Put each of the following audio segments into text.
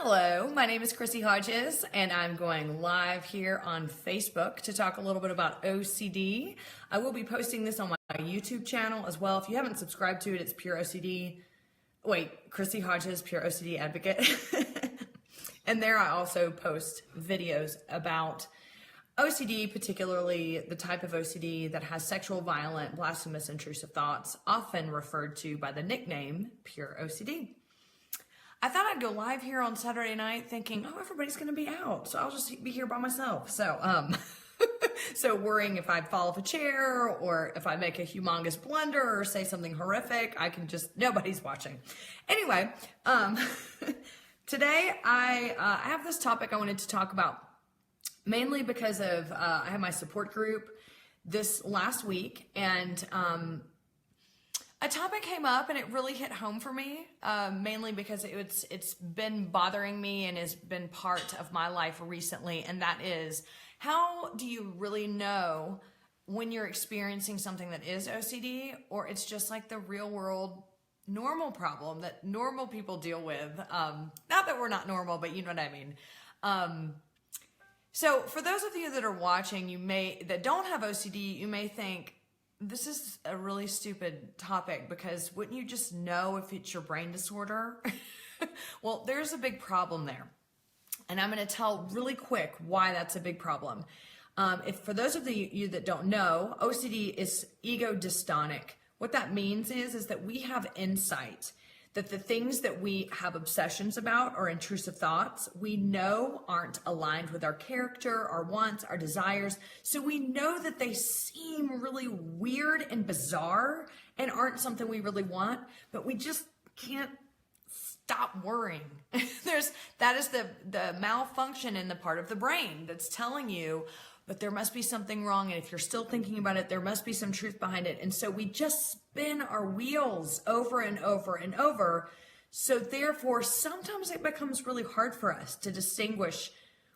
Hello, my name is Chrissy Hodges, and I'm going live here on Facebook to talk a little bit about OCD. I will be posting this on my YouTube channel as well. If you haven't subscribed to it, it's Pure Ocd. Wait, Chrissy Hodges, Pure Ocd Advocate. And there I also post videos about OCD, particularly the type of OCD that has sexual, violent, blasphemous, intrusive thoughts, often referred to by the nickname Pure Ocd. I thought I'd go live here on Saturday night thinking, oh, everybody's going to be out, so I'll just be here by myself. So, so worrying if I fall off a chair or if I make a humongous blunder or say something horrific, I can just, nobody's watching. Anyway, today I have this topic I wanted to talk about mainly because of, I had my support group this last week, and a topic came up and it really hit home for me, mainly because it's been bothering me and has been part of my life recently, and that is, how do you really know when you're experiencing something that is OCD or it's just like the real world normal problem that normal people deal with? Not that we're not normal, but you know what I mean. So for those of you that are watching, that don't have OCD, you may think, this is a really stupid topic because wouldn't you just know if it's your brain disorder? Well, there's a big problem there. And I'm going to tell really quick why that's a big problem. For those of you that don't know, OCD is ego-dystonic. What that means is that we have insight that the things that we have obsessions about or intrusive thoughts, we know aren't aligned with our character, our wants, our desires. So we know that they seem really weird and bizarre and aren't something we really want, but we just can't stop worrying. That is the malfunction in the part of the brain that's telling you, but there must be something wrong. And if you're still thinking about it, there must be some truth behind it. And so we just spin our wheels over and over and over. So therefore, sometimes it becomes really hard for us to distinguish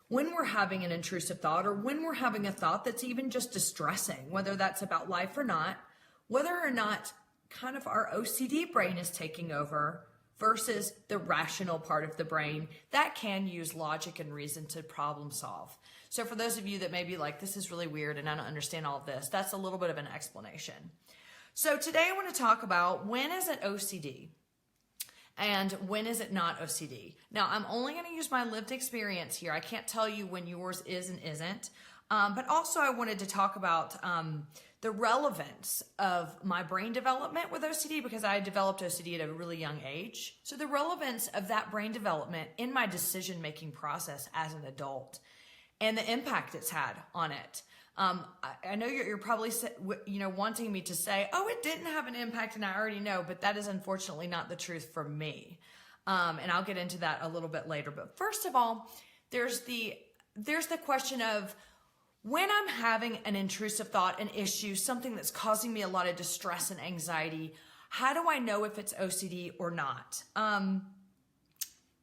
when we're having an intrusive thought or when we're having a thought that's even just distressing, whether that's about life or not, whether or not kind of our OCD brain is taking over versus the rational part of the brain that can use logic and reason to problem solve. So for those of you that may be like, this is really weird and I don't understand all of this, that's a little bit of an explanation. So today I want to talk about when is it OCD and when is it not OCD. Now I'm only going to use my lived experience here. I can't tell you when yours is and isn't. But also I wanted to talk about the relevance of my brain development with OCD because I developed OCD at a really young age. So the relevance of that brain development in my decision-making process as an adult and the impact it's had on it. I know you're probably wanting me to say, oh, it didn't have an impact and I already know, but that is unfortunately not the truth for me. And I'll get into that a little bit later. But first of all, there's the question of, when I'm having an intrusive thought, an issue, something that's causing me a lot of distress and anxiety, how do I know if it's OCD or not?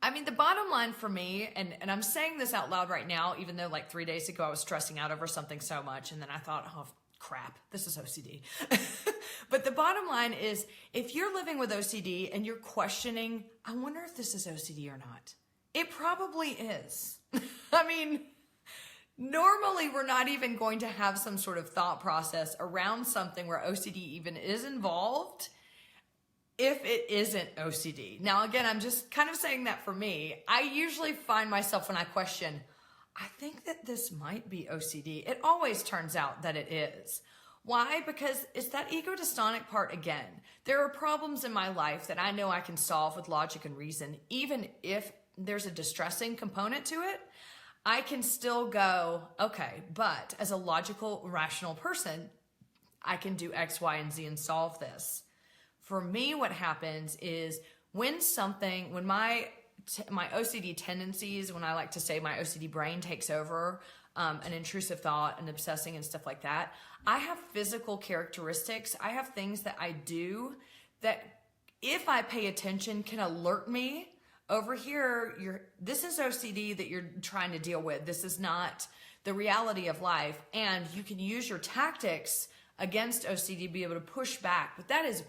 I mean, the bottom line for me, and I'm saying this out loud right now, even though like 3 days ago I was stressing out over something so much, and then I thought, oh, crap, this is OCD. But the bottom line is, if you're living with OCD and you're questioning, I wonder if this is OCD or not, it probably is. I mean, normally, we're not even going to have some sort of thought process around something where OCD even is involved if it isn't OCD. Now, again, I'm just kind of saying that for me. I usually find myself when I question, I think that this might be OCD. It always turns out that it is. Why? Because it's that ego-dystonic part again. There are problems in my life that I know I can solve with logic and reason, even if there's a distressing component to it. I can still go, okay, but as a logical, rational person, I can do X, Y, and Z and solve this. For me, what happens is when my OCD tendencies, when I like to say my OCD brain takes over, an intrusive thought and obsessing and stuff like that, I have physical characteristics. I have things that I do that if I pay attention can alert me. Over here, this is OCD that you're trying to deal with. This is not the reality of life. And you can use your tactics against OCD to be able to push back. But that is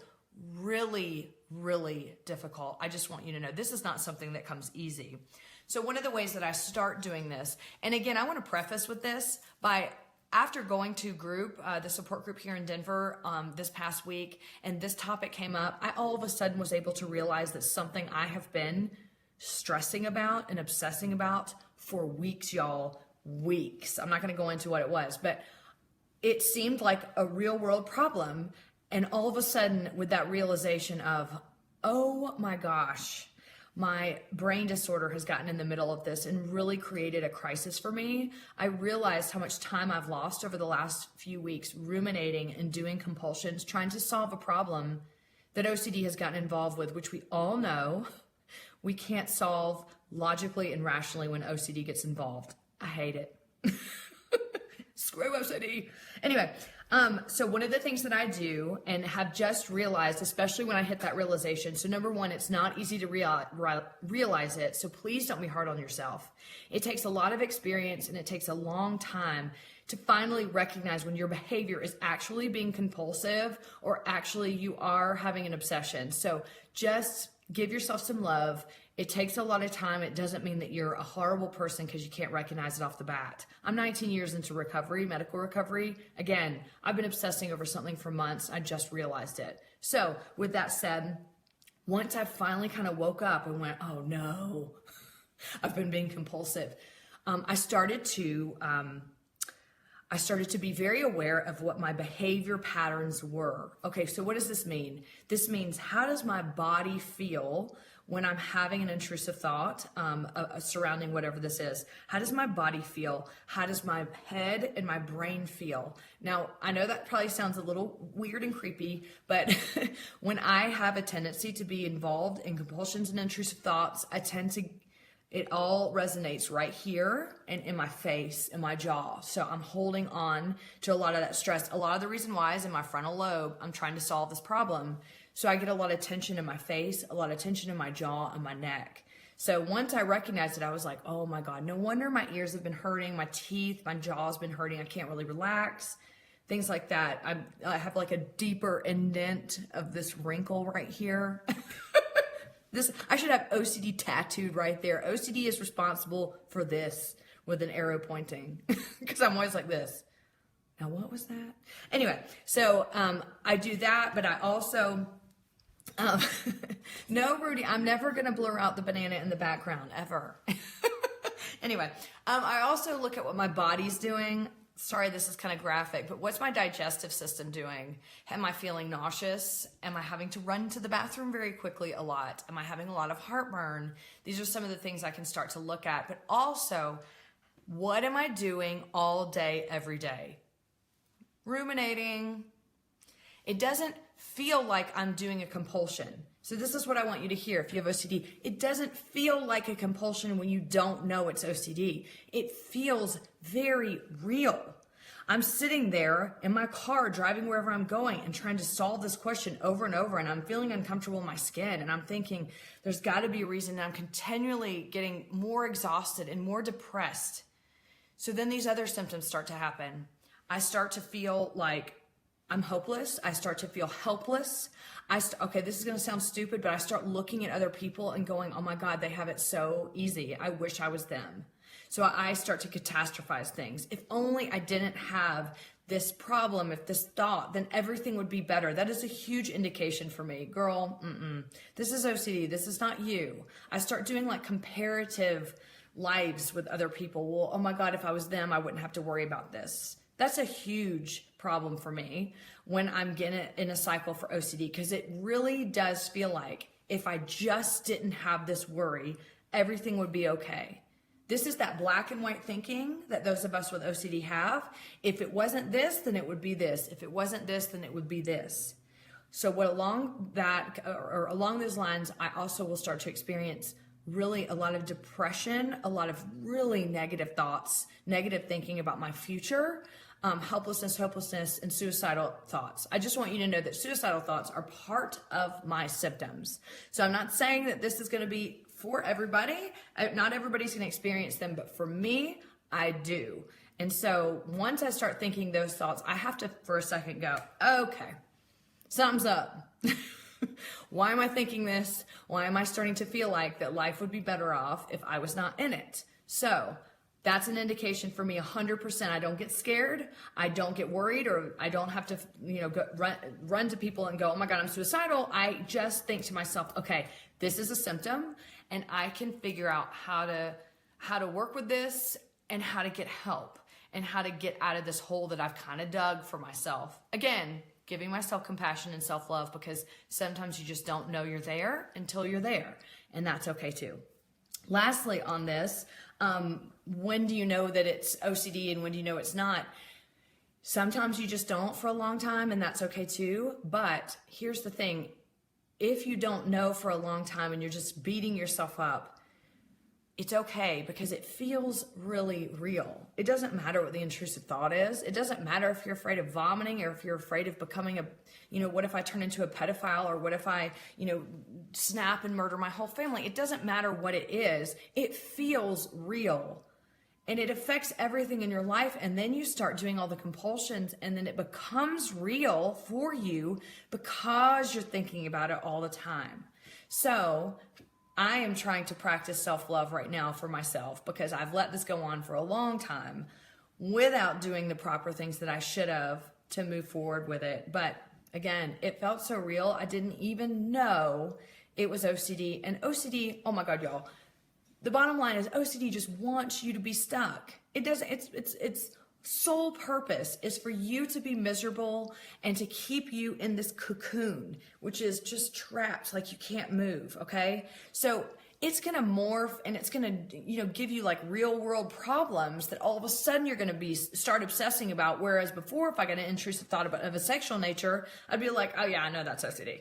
really, really difficult. I just want you to know this is not something that comes easy. So one of the ways that I start doing this, and again, I want to preface with this by after going to group, the support group here in Denver this past week, and this topic came up, I all of a sudden was able to realize that something I have been stressing about and obsessing about for weeks, y'all, weeks. I'm not going to go into what it was, but it seemed like a real world problem. And all of a sudden with that realization of, oh my gosh, my brain disorder has gotten in the middle of this and really created a crisis for me. I realized how much time I've lost over the last few weeks ruminating and doing compulsions, trying to solve a problem that OCD has gotten involved with, which we all know we can't solve logically and rationally when OCD gets involved. I hate it. Screw OCD. Anyway, so one of the things that I do and have just realized, especially when I hit that realization, so number one, it's not easy to realize it, so please don't be hard on yourself. It takes a lot of experience and it takes a long time to finally recognize when your behavior is actually being compulsive or actually you are having an obsession. So just give yourself some love. It takes a lot of time. It doesn't mean that you're a horrible person because you can't recognize it off the bat. I'm 19 years into recovery, medical recovery. Again, I've been obsessing over something for months. I just realized it. So with that said, once I finally kind of woke up and went, oh no, I've been being compulsive. I started to be very aware of what my behavior patterns were. Okay, so what does this mean? This means, how does my body feel when I'm having an intrusive thought surrounding whatever this is? How does my body feel? How does my head and my brain feel? Now, I know that probably sounds a little weird and creepy, but when I have a tendency to be involved in compulsions and intrusive thoughts, it all resonates right here and in my face and my jaw. So I'm holding on to a lot of that stress. A lot of the reason why is in my frontal lobe. I'm trying to solve this problem. So I get a lot of tension in my face, a lot of tension in my jaw and my neck. So once I recognized it, I was like, oh my God, no wonder my ears have been hurting, my teeth, my jaw's been hurting. I can't really relax, things like that. I have like a deeper indent of this wrinkle right here. I should have OCD tattooed right there. OCD is responsible for this with an arrow pointing because I'm always like this. Now, what was that? Anyway, so I do that, but I also, no, Rudy, I'm never going to blur out the banana in the background ever. Anyway, I also look at what my body's doing. Sorry, this is kind of graphic, but what's my digestive system doing? Am I feeling nauseous? Am I having to run to the bathroom very quickly a lot? Am I having a lot of heartburn? These are some of the things I can start to look at, but also, what am I doing all day, every day? Ruminating. It doesn't feel like I'm doing a compulsion. So this is what I want you to hear if you have OCD. It doesn't feel like a compulsion when you don't know it's OCD. It feels very real. I'm sitting there in my car driving wherever I'm going and trying to solve this question over and over, and I'm feeling uncomfortable in my skin, and I'm thinking there's got to be a reason, and I'm continually getting more exhausted and more depressed. So then these other symptoms start to happen. I start to feel like I'm hopeless. I start to feel helpless. Okay, this is going to sound stupid, but I start looking at other people and going, oh my God, they have it so easy. I wish I was them. So I start to catastrophize things. If only I didn't have this problem, if this thought, then everything would be better. That is a huge indication for me. Girl, this is OCD. This is not you. I start doing like comparative lives with other people. Well, oh my God, if I was them, I wouldn't have to worry about this. That's a huge problem for me when I'm getting in a cycle for OCD, because it really does feel like if I just didn't have this worry, everything would be okay. This is that black and white thinking that those of us with OCD have. If it wasn't this, then it would be this. If it wasn't this, then it would be this. So along those lines, I also will start to experience really a lot of depression, a lot of really negative thoughts, negative thinking about my future, helplessness, hopelessness, and suicidal thoughts. I just want you to know that suicidal thoughts are part of my symptoms. So I'm not saying that this is going to be for everybody. Not everybody's going to experience them, but for me, I do. And so once I start thinking those thoughts, I have to, for a second, go, okay, something's up. Why am I thinking this? Why am I starting to feel like that life would be better off if I was not in it? So that's an indication for me 100%. I don't get scared. I don't get worried, or I don't have to, run to people and go, oh my God, I'm suicidal. I just think to myself, okay, this is a symptom and I can figure out how to work with this and how to get help and how to get out of this hole that I've kind of dug for myself. Again, giving myself compassion and self-love, because sometimes you just don't know you're there until you're there, and that's okay too. Lastly on this, when do you know that it's OCD and when do you know it's not? Sometimes you just don't for a long time, and that's okay too. But here's the thing. If you don't know for a long time and you're just beating yourself up, it's okay, because it feels really real. It doesn't matter what the intrusive thought is. It doesn't matter if you're afraid of vomiting, or if you're afraid of becoming what if I turn into a pedophile, or what if I, snap and murder my whole family? It doesn't matter what it is. It feels real. And it affects everything in your life. And then you start doing all the compulsions, and then it becomes real for you because you're thinking about it all the time. So I am trying to practice self-love right now for myself, because I've let this go on for a long time without doing the proper things that I should have to move forward with it. But again, it felt so real. I didn't even know it was OCD. And OCD, oh my God, y'all. The bottom line is OCD just wants you to be stuck. It doesn't, it's sole purpose is for you to be miserable and to keep you in this cocoon, which is just trapped, like you can't move, okay? So it's gonna morph, and it's gonna, give you like real world problems that all of a sudden you're gonna start obsessing about. Whereas before, if I got an intrusive thought of a sexual nature, I'd be like, oh yeah, I know that's OCD.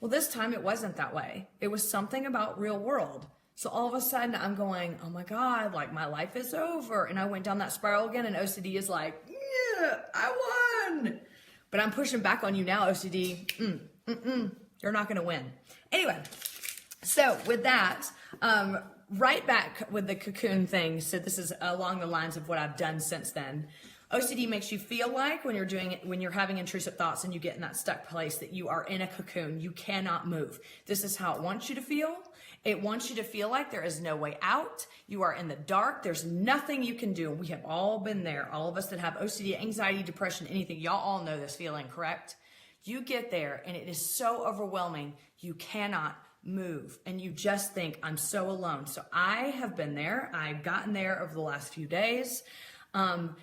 Well, this time it wasn't that way. It was something about real world. So all of a sudden I'm going, oh my God, like my life is over. And I went down that spiral again, and OCD is like, yeah, I won. But I'm pushing back on you now, OCD. You're not going to win. Anyway, so with that, right back with the cocoon thing. So this is along the lines of what I've done since then. OCD makes you feel like when you're having intrusive thoughts and you get in that stuck place, that you are in a cocoon. You cannot move. This is how it wants you to feel. It wants you to feel like there is no way out. You are in the dark. There's nothing you can do. We have all been there. All of us that have OCD, anxiety, depression, anything. Y'all all know this feeling, correct? You get there and it is so overwhelming. You cannot move. And you just think, I'm so alone. So I have been there. I've gotten there over the last few days. And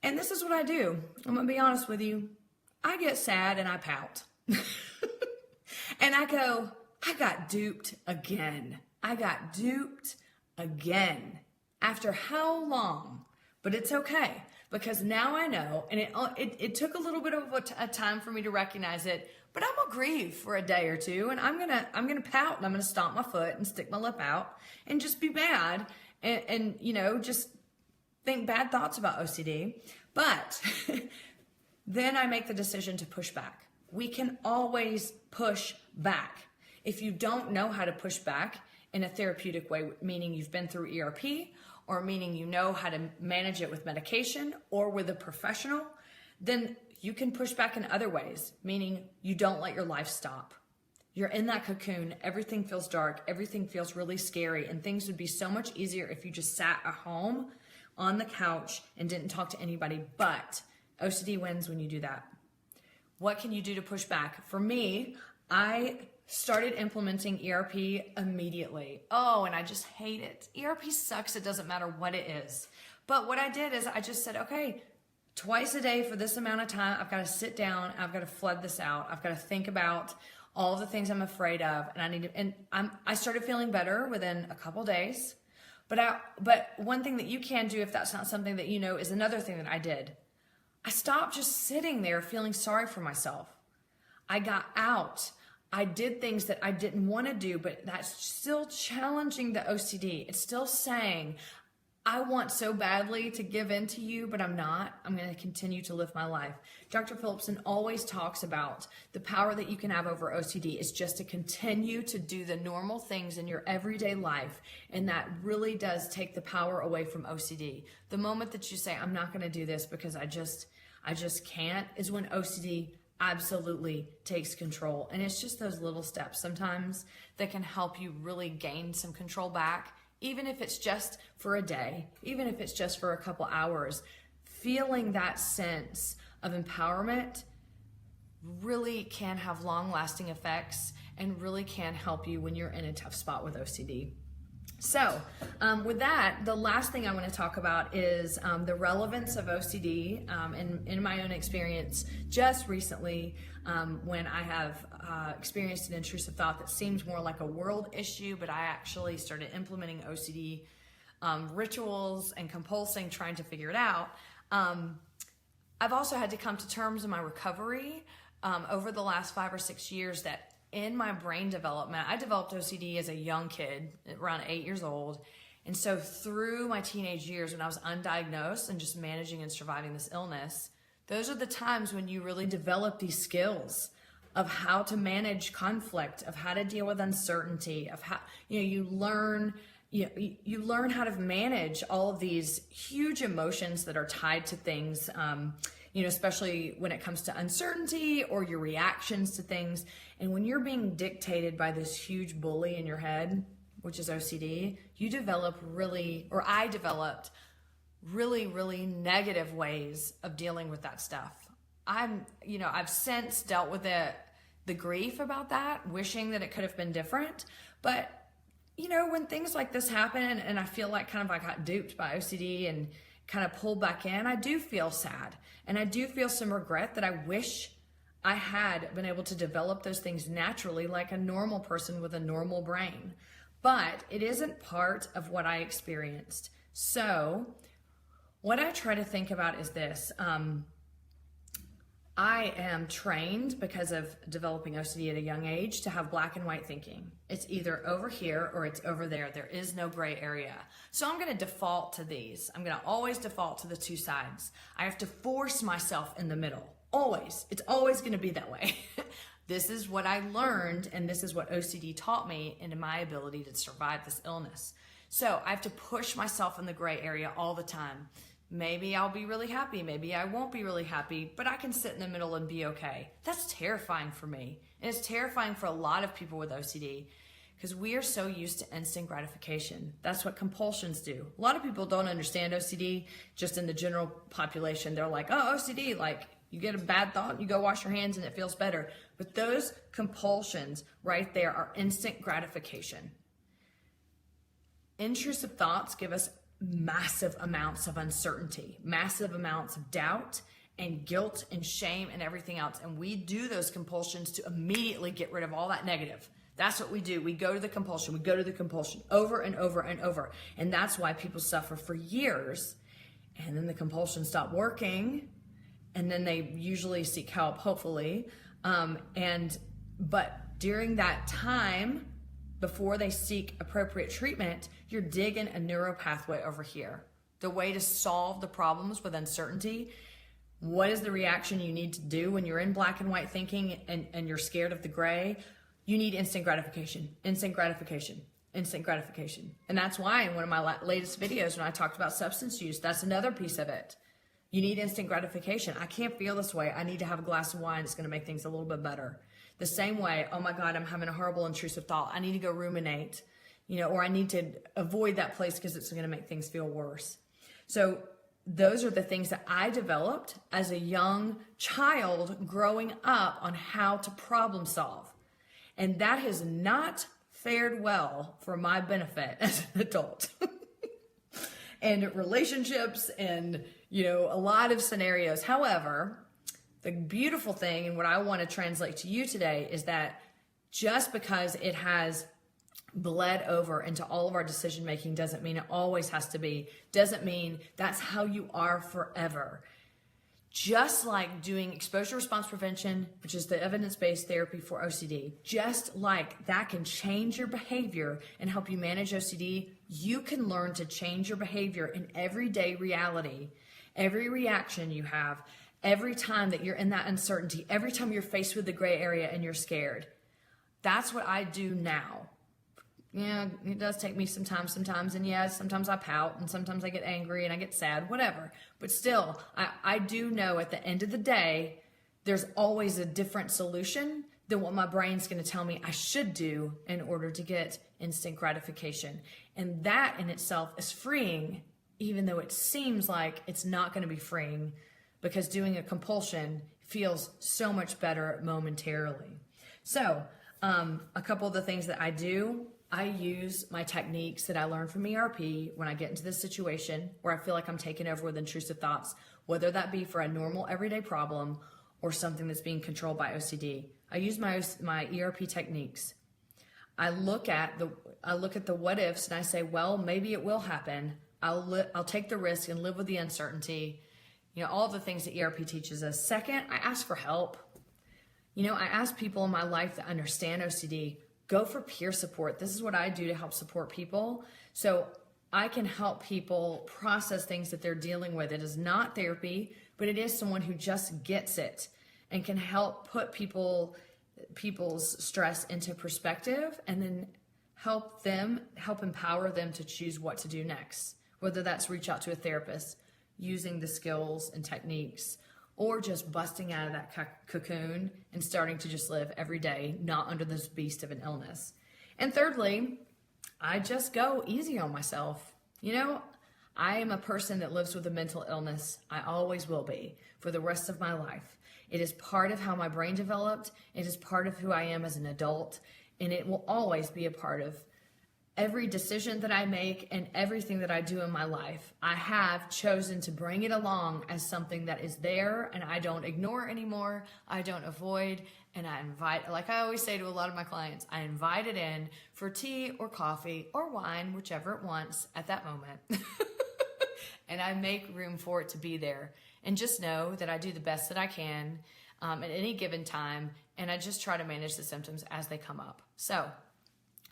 this is what I do. I'm going to be honest with you. I get sad and I pout. And I go, I got duped again. I got duped again. After how long? But it's okay, because now I know, and it took a little bit of a time for me to recognize it, but I'm gonna grieve for a day or two, and I'm gonna pout, and I'm gonna stomp my foot and stick my lip out and just be mad and just think bad thoughts about OCD. But then I make the decision to push back. We can always push back. If you don't know how to push back in a therapeutic way, meaning you've been through ERP, or meaning you know how to manage it with medication or with a professional, then you can push back in other ways, meaning you don't let your life stop. You're in that cocoon, everything feels dark, everything feels really scary, and things would be so much easier if you just sat at home on the couch and didn't talk to anybody. But OCD wins when you do that. What can you do to push back? For me, I started implementing ERP immediately. Oh, and I just hate it. ERP sucks. It doesn't matter what it is. But what I did is I just said, okay, twice a day for this amount of time, I've got to sit down. I've got to flood this out. I've got to think about all the things I'm afraid of. And I started feeling better within a couple days. But one thing that you can do, if that's not something that you know, is another thing that I did. I stopped just sitting there feeling sorry for myself. I got out. I did things that I didn't want to do, but that's still challenging the OCD. It's still saying, I want so badly to give in to you, but I'm not. I'm going to continue to live my life. Dr. Phillipson always talks about the power that you can have over OCD is just to continue to do the normal things in your everyday life. And that really does take the power away from OCD. The moment that you say, I'm not going to do this because I just can't, is when OCD absolutely takes control. And it's just those little steps sometimes that can help you really gain some control back, even if it's just for a day, even if it's just for a couple hours. Feeling that sense of empowerment really can have long-lasting effects and really can help you when you're in a tough spot with OCD. So with that, the last thing I want to talk about is the relevance of OCD. In my own experience, just recently, when I have experienced an intrusive thought that seemed more like a world issue, but I actually started implementing OCD rituals and compulsing, trying to figure it out. I've also had to come to terms in my recovery over the last 5 or 6 years that in my brain development, I developed OCD as a young kid, around 8 years old. And so through my teenage years when I was undiagnosed and just managing and surviving this illness, those are the times when you really develop these skills of how to manage conflict, of how to deal with uncertainty, of how, you learn how to manage all of these huge emotions that are tied to things, especially when it comes to uncertainty or your reactions to things. And when you're being dictated by this huge bully in your head, which is OCD, I developed really negative ways of dealing with that stuff. I've since dealt with the grief about that, wishing that it could have been different. But, when things like this happen and I feel like kind of I got duped by OCD and kind of pulled back in, I do feel sad. And I do feel some regret that I wish I had been able to develop those things naturally like a normal person with a normal brain. But it isn't part of what I experienced. So what I try to think about is this. I am trained, because of developing OCD at a young age, to have black and white thinking. It's either over here or it's over there. There is no gray area. So I'm going to default to these. I'm going to always default to the two sides. I have to force myself in the middle. Always. It's always going to be that way. This is what I learned, and this is what OCD taught me in my ability to survive this illness. So I have to push myself in the gray area all the time. Maybe I'll be really happy. Maybe I won't be really happy, but I can sit in the middle and be okay. That's terrifying for me. And it's terrifying for a lot of people with OCD because we are so used to instant gratification. That's what compulsions do. A lot of people don't understand OCD just in the general population. They're like, oh, OCD, like you get a bad thought, you go wash your hands and it feels better. But those compulsions right there are instant gratification. Intrusive thoughts give us massive amounts of uncertainty, massive amounts of doubt and guilt and shame and everything else. And we do those compulsions to immediately get rid of all that negative. That's what we do. We go to the compulsion. We go to the compulsion over and over and over. And that's why people suffer for years. And then the compulsions stop working. And then they usually seek help, hopefully. But during that time, before they seek appropriate treatment, you're digging a neural pathway over here. The way to solve the problems with uncertainty. What is the reaction you need to do when you're in black and white thinking and you're scared of the gray? You need instant gratification, instant gratification, instant gratification. And that's why in one of my latest videos when I talked about substance use, that's another piece of it. You need instant gratification. I can't feel this way. I need to have a glass of wine. It's going to make things a little bit better. The same way, oh my God, I'm having a horrible intrusive thought. I need to go ruminate, or I need to avoid that place because it's going to make things feel worse. So those are the things that I developed as a young child growing up on how to problem solve. And that has not fared well for my benefit as an adult. And relationships and, a lot of scenarios. However, the beautiful thing and what I want to translate to you today is that just because it has bled over into all of our decision making doesn't mean it always has to be, doesn't mean that's how you are forever. Just like doing exposure response prevention, which is the evidence-based therapy for OCD, just like that can change your behavior and help you manage OCD, you can learn to change your behavior in everyday reality, every reaction you have, every time that you're in that uncertainty, every time you're faced with the gray area and you're scared. That's what I do now. Yeah, it does take me some time sometimes. And yeah, sometimes I pout and sometimes I get angry and I get sad, whatever. But still, I do know at the end of the day, there's always a different solution than what my brain's going to tell me I should do in order to get instant gratification. And that in itself is freeing, even though it seems like it's not going to be freeing, because doing a compulsion feels so much better momentarily. So a couple of the things that I do, I use my techniques that I learned from ERP when I get into this situation where I feel like I'm taken over with intrusive thoughts, whether that be for a normal everyday problem or something that's being controlled by OCD. I use my ERP techniques. I look at the what ifs and I say, well, maybe it will happen. I'll take the risk and live with the uncertainty. You know, all the things that ERP teaches us. Second, I ask for help. You know, I ask people in my life that understand OCD, go for peer support. This is what I do to help support people. So I can help people process things that they're dealing with. It is not therapy, but it is someone who just gets it and can help put people's stress into perspective, and then help empower them to choose what to do next. Whether that's reach out to a therapist, using the skills and techniques, or just busting out of that cocoon and starting to just live every day, not under this beast of an illness. And thirdly, I just go easy on myself. You know, I am a person that lives with a mental illness. I always will be for the rest of my life. It is part of how my brain developed. It is part of who I am as an adult. And it will always be a part of every decision that I make and everything that I do in my life. I have chosen to bring it along as something that is there and I don't ignore anymore. I don't avoid, and I invite, like I always say to a lot of my clients, I invite it in for tea or coffee or wine, whichever it wants at that moment. And I make room for it to be there. And just know that I do the best that I can at any given time, and I just try to manage the symptoms as they come up. So,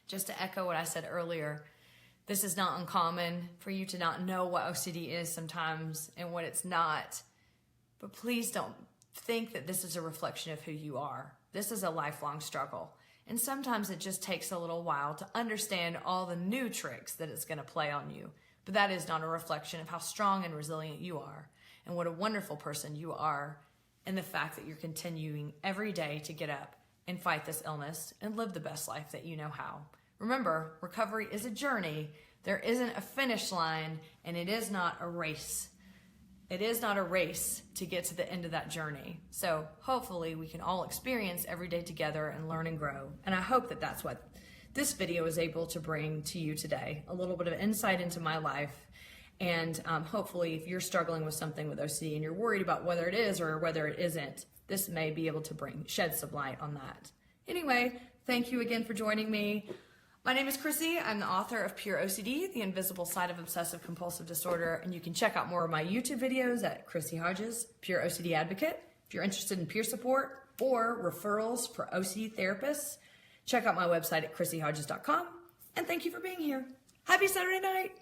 just to echo what I said earlier, this is not uncommon for you to not know what OCD is sometimes and what it's not. But please don't think that this is a reflection of who you are. This is a lifelong struggle. And sometimes it just takes a little while to understand all the new tricks that it's going to play on you. But that is not a reflection of how strong and resilient you are and what a wonderful person you are, and the fact that you're continuing every day to get up and fight this illness and live the best life that you know how. Remember, recovery is a journey. There isn't a finish line, and it is not a race. It is not a race to get to the end of that journey. So hopefully we can all experience every day together and learn and grow. And I hope that that's what this video is able to bring to you today, a little bit of insight into my life. And hopefully if you're struggling with something with OCD and you're worried about whether it is or whether it isn't, this may be able to shed some light on that. Anyway, thank you again for joining me. My name is Chrissy. I'm the author of Pure Ocd, The Invisible Side of Obsessive Compulsive Disorder, and you can check out more of my YouTube videos at Chrissy Hodges, Pure OCD Advocate. If you're interested in peer support or referrals for OCD therapists, check out my website at chrissyhodges.com. And thank you for being here. Happy Saturday night.